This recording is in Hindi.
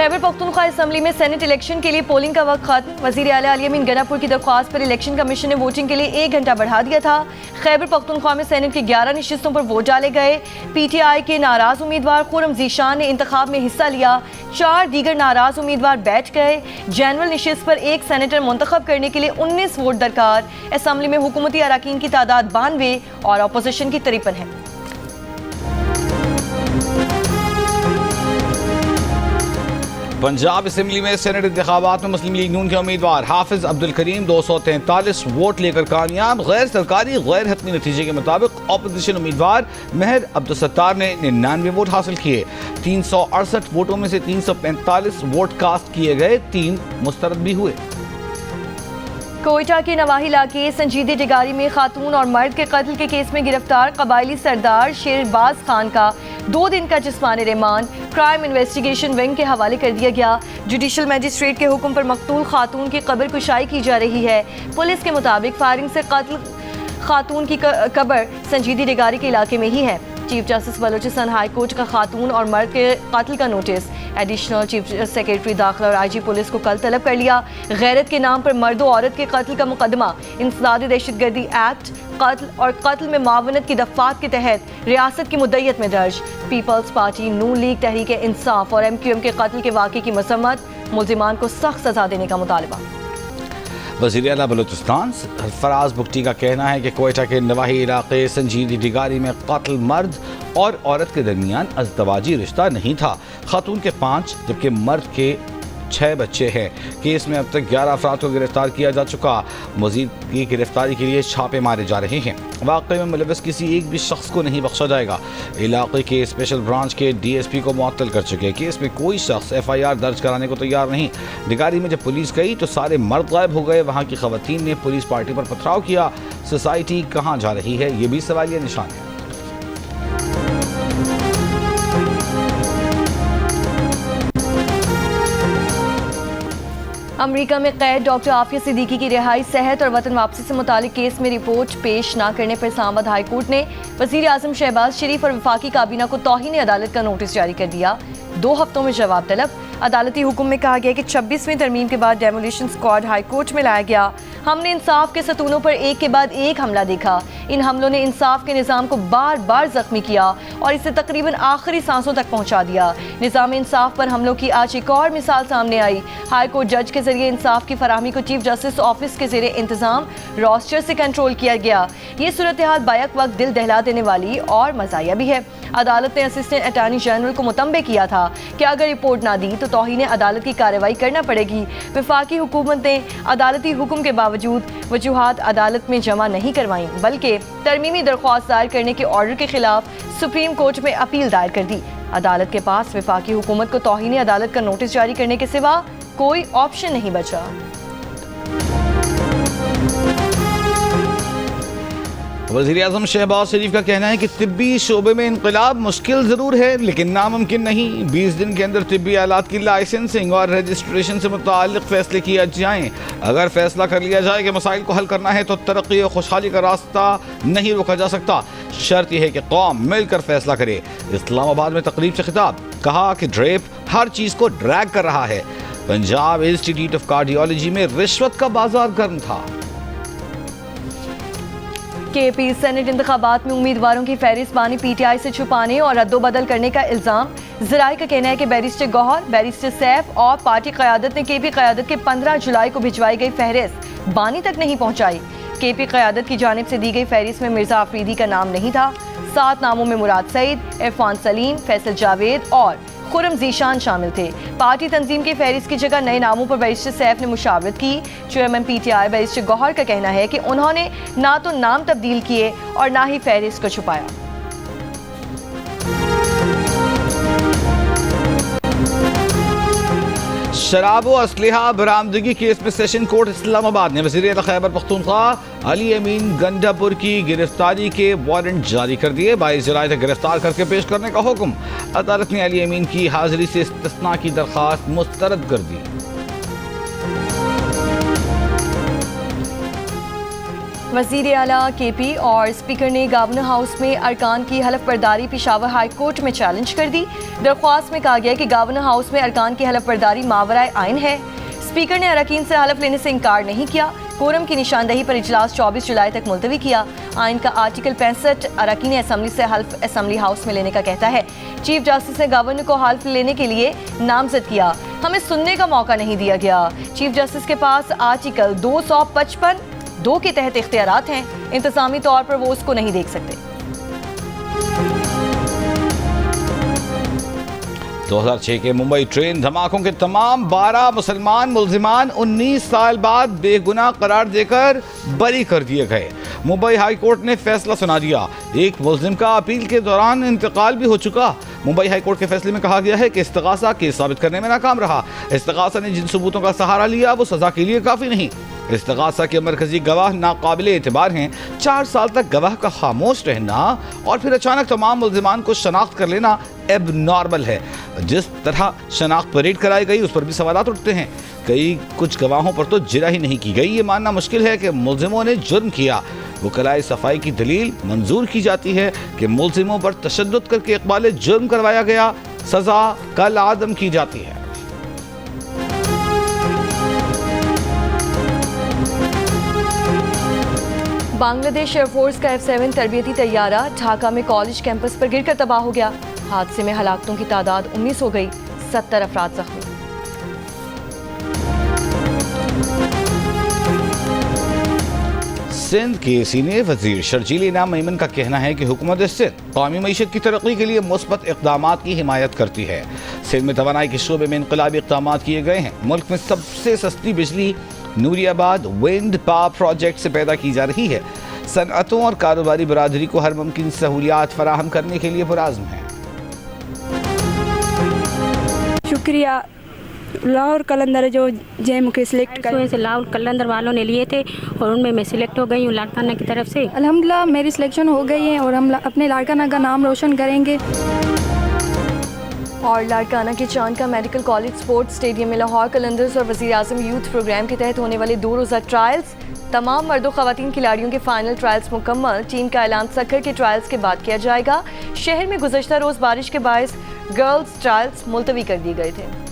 खैबर पख्तूनख्वा असम्बली में सेनेट इलेक्शन के लिए पोलिंग का वक्त खत्म। वज़ीर आला अली अमीन गनापुर की दरख्वास्त पर इलेक्शन कमीशन ने वोटिंग के लिए 1 घंटा बढ़ा दिया था। खैबर पख्तूनख्वा में सेनेट की 11 नशिस्तों पर वोट डाले गए। PTI के नाराज उम्मीदवार खुरम ज़ीशान ने इंतखाब में हिस्सा लिया। 4 दीगर नाराज उम्मीदवार बैठ गए। जनरल नशिस्त पर 1 सेनेटर मुंतखब करने के लिए 19 वोट दरकार। असम्बली में हुकूमती अरकान की तादाद 92 और अपोजिशन की 53 है। पंजाब असेंबली में सेनेट इंतखाबात में मुस्लिम लीग नून के उम्मीदवार हाफिज अब्दुल करीम 243 वोट लेकर कामयाब। गैर सरकारी गैर हतमी नतीजे के मुताबिक अपोजिशन उम्मीदवार महर अब्दुल सत्तार ने 99 वोट हासिल किए। 368 वोटों में से 345 वोट कास्ट किए गए, 3 मुस्तरद भी हुए। कोयटा के नवाही इलाके संजीदी डिगारी में खातून और मर्द के कत्ल के केस में गिरफ्तार कबायली सरदार शेरबाज खान का 2 दिन का जिस्मानी रिमांड क्राइम इन्वेस्टिगेशन विंग के हवाले कर दिया गया। जुडिशल मजिस्ट्रेट के हुक्म पर मकतूल खातून की कब्र कुशाई की जा रही है। पुलिस के मुताबिक फायरिंग से कत्ल खातून की कब्र संजीदी डिगारी के इलाके में ही है। Chief justice Balochistan high court का खातून और मर्द के कत्ल का नोटिस एडिशनल चीफ सेक्रेटरी दाखिला और IG पुलिस को कल तलब कर लिया। गैरत के नाम पर मर्द और औरत के कत्ल का मुकदमा इंसदादी दहशतगर्दी एक्ट कत्ल और कत्ल में मावनत की दफात के तहत रियासत की मुद्दत में दर्ज। पीपल्स पार्टी, नून लीग, तहरीक इंसाफ और MQM के कत्ल के वाक़े की मसम्मत, मुल्जिमान को सख्त सजा देने का मुतालबा। वज़ीर आला बलूचिस्तान फराज बुगटी का कहना है कि कोयटा के नवाही इलाके संजीदी डिगारी में कत्ल मर्द और औरत के दरमियान अज़दवाजी रिश्ता नहीं था। खातून के 5 जबकि मर्द के 6 बच्चे हैं। केस में अब तक 11 अफराद को गिरफ्तार किया जा चुका। मज़ीद की गिरफ्तारी के लिए छापे मारे जा रहे हैं। वाक़े में मुलव्वस किसी एक भी शख्स को नहीं बख्शा जाएगा। इलाके के स्पेशल ब्रांच के DSP को मुअत्तल कर चुके। केस में कोई शख्स FIR दर्ज कराने को तैयार नहीं। डिगारी में जब पुलिस गई तो सारे मर्द गायब हो गए। वहाँ की ख़वातीन ने पुलिस पार्टी पर पथराव किया। सोसाइटी कहाँ जा रही है, ये भी सवालिया निशान है। अमेरिका में कैद डॉक्टर आफिया सिद्दीकी की रिहाई सेहत और वतन वापसी से मुतालिक केस में रिपोर्ट पेश न करने पर इस्लामाबाद हाई कोर्ट ने वज़ीर आज़म शहबाज शरीफ और वफाकी काबीना को तौहीन अदालत का नोटिस जारी कर दिया। 2 हफ्तों में जवाब तलब। अदालती हुक्म में कहा गया कि 26वीं तरमीम के बाद डेमोलिशन स्क्वाड हाई कोर्ट में लाया गया। हमने इंसाफ के सतूनों पर एक के बाद एक हमला देखा। इन हमलों ने इंसाफ के निज़ाम को बार बार जख्मी किया और इसे तकरीबन आखिरी सांसों तक पहुंचा दिया। निज़ाम इंसाफ पर हमलों की आज एक और मिसाल सामने आई। हाई कोर्ट जज के जरिए इंसाफ की फराहमी को चीफ जस्टिस ऑफिस के ज़ेरे इंतजाम रोस्टर से कंट्रोल किया गया। ये सूरत हाल बैक वक्त दिल दहला देने वाली और मज़ाया भी है। अदालत ने असिस्टेंट अटॉर्नी जनरल को मुतंबे किया था कि अगर रिपोर्ट ना दी तो तौहीन अदालत की कार्रवाई करना पड़ेगी। वफाकी हुकूमत ने अदालती हुक्म के बावजूद वजूहात अदालत में जमा नहीं करवाई, बल्कि तरमीमी दरख्वास्त दायर करने के ऑर्डर के खिलाफ सुप्रीम कोर्ट में अपील दायर कर दी। अदालत के पास वफाकी हुकूमत को तौहीन अदालत का नोटिस जारी करने के सिवा कोई ऑप्शन नहीं बचा। वज़ीर आज़म शहबाज शरीफ का कहना है कि तिब्बी शोबे में इनकलाब मुश्किल ज़रूर है लेकिन नामुमकिन नहीं। 20 दिन के अंदर तिब्बी आलात की लाइसेंसिंग और रजिस्ट्रेशन से मुताल्लिक़ फ़ैसले किए जाएँ। अगर फैसला कर लिया जाए कि मसाइल को हल करना है तो तरक्की और खुशहाली का रास्ता नहीं रोका जा सकता। शर्त यह है कि कौम मिलकर फैसला करे। इस्लामाबाद में तकरीब से खिताब, कहा कि ड्रेप हर चीज़ को ड्रैग कर रहा है। पंजाब इंस्टीट्यूट ऑफ कार्डियोलॉजी में रिश्वत का बाजार गर्म था। KP सेनेट इंतखाबात में उम्मीदवारों की फहरिस्तबानी PTI से छुपाने और रद्दोबदल करने का इल्ज़ाम। ज़राए का कहना है कि बैरिस्टर गौहर, बैरिस्टर सैफ और पार्टी क़यादत ने KP क़यादत के 15 जुलाई को भिजवाई गई फहरिस्त बानी तक नहीं पहुँचाई। KP क़यादत की जानिब से दी गई फहरिस्त में मिर्ज़ा अफरीदी का नाम नहीं था। 7 नामों में मुराद सईद, इरफान सलीम, फैसल जावेद और खुरम ज़ीशान शामिल थे। पार्टी तंजीम की फहरिस्त की जगह नए नामों पर बैरिस्टर सैफ ने मुशावरत की। चेयरमैन PTI बैरिस्टर गौहर का कहना है कि उन्होंने ना तो नाम तब्दील किए और ना ही फहरिस्त को छुपाया। शराब व असलहा बरामदगी केस में सेशन कोर्ट इस्लामाबाद ने वज़ीर आला खैबर पख्तूनख्वा अली अमीन गंडापुर की गिरफ्तारी के वारंट जारी कर दिए। 22 जुलाई तक गिरफ्तार करके पेश करने का हुक्म। अदालत ने अली अमीन की हाजिरी से इस्तिस्ना की दरख्वास्त मुस्तरद कर दी। वज़ीर आला KP और स्पीकर ने गवर्नर हाउस में अरकान की हलफ बर्दारी पेशावर हाई कोर्ट में चैलेंज कर दी। दरख्वास्त में कहा गया कि गवर्नर हाउस में अरकान की हलफ बर्दारी मावराए आइन है। स्पीकर ने अरकान से हलफ लेने से इनकार नहीं किया। कोरम की निशानदही पर इजलास 24 जुलाई तक मुलतवी किया। आइन का आर्टिकल 65 अरकान असम्बली से हल्फ असम्बली हाउस में लेने का कहता है। चीफ जस्टिस ने गवर्नर को हल्फ लेने के लिए नामजद किया। हमें सुनने का मौका नहीं दिया गया। चीफ जस्टिस के पास आर्टिकल 255 2 के तहत इख्तियारात हैं। इंतजामी तौर पर वो उसको नहीं देख सकते। 2006 के मुंबई ट्रेन धमाकों के तमाम 12 मुसलमान मुल्जिमान 19 साल बाद बेगुनाह करार देकर बरी कर दिए गए। मुंबई हाई कोर्ट ने फैसला सुना दिया। एक मुल्जिम का अपील के दौरान इंतकाल भी हो चुका। मुंबई हाई कोर्ट के फैसले में कहा गया है कि इस्तिगासा केस साबित करने में नाकाम रहा। इस्तिगासा ने जिन सबूतों का सहारा लिया वो सजा के लिए काफी नहीं। इस्तिगासा के मरकजी गवाह नाकाबिले एतबार हैं। 4 साल तक गवाह का खामोश रहना और फिर अचानक तमाम मुल्जिमान को शनाख्त कर लेना एब नॉर्मल है। जिस तरह शनाख्त परेड कराई गई उस पर भी सवालात उठते हैं। कुछ गवाहों पर तो जिरा ही नहीं की गई। ये मानना मुश्किल है कि मुल्जिमों ने जुर्म किया। वकलाए सफाई की दलील मंजूर की जाती है कि मुल्जिमों पर तशद्दुद करके इकबाल जुर्म करवाया गया। सजा कल आदम की जाती है। बांग्लादेश एयरफोर्स का F-7 तरबियती तैयारा ढाका में कॉलेज कैंपस पर गिरकर तबाह हो गया। हादसे में हलाकतों की तादाद 19 हो गई, 70 अफराद जख्मी। सिंध के सीनियर वजीर शर्जील इनाम मेमन का कहना है कि हुकूमत सिंध कौमी मईशत की तरक्की के लिए मुस्बत इक़दाम की हिमायत करती है। सिंध में तवानाई के शोबे में इनकलाबी इक़दाम किए गए हैं। मुल्क में सबसे सस्ती बिजली नूरियाबाद विंड पावर प्रोजेक्ट से पैदा की जा रही है। सनअतों और कारोबारी बरादरी को हर मुमकिन सहूलियात फराहम करने के लिए पुरआज़्म है। शुक्रिया। लाहौर कलंदर जो जय मुझे सिलेक्ट कर से लाहौर कलंदर वालों ने लिए थे और उनमें मैं सिलेक्ट हो गई हूँ लाड़काना की तरफ से। अल्हम्दुलिल्लाह मेरी सिलेक्शन हो गई है और हम अपने लाड़काना का नाम रोशन करेंगे। और लाड़काना के चांद का मेडिकल कॉलेज स्पोर्ट्स स्टेडियम में लाहौर कलंदर्स और वज़ीर आज़म यूथ प्रोग्राम के तहत होने वाले 2 रोज़ा ट्रायल्स। तमाम मर्द और ख़वातीन खिलाड़ियों के फाइनल ट्रायल्स मुकम्मल। टीम का ऐलान सक्कर के ट्रायल्स के बाद किया जाएगा। शहर में गुज़श्ता रोज़ बारिश के बायस गर्ल्स ट्रायल्स मुलतवी कर दिए गए थे।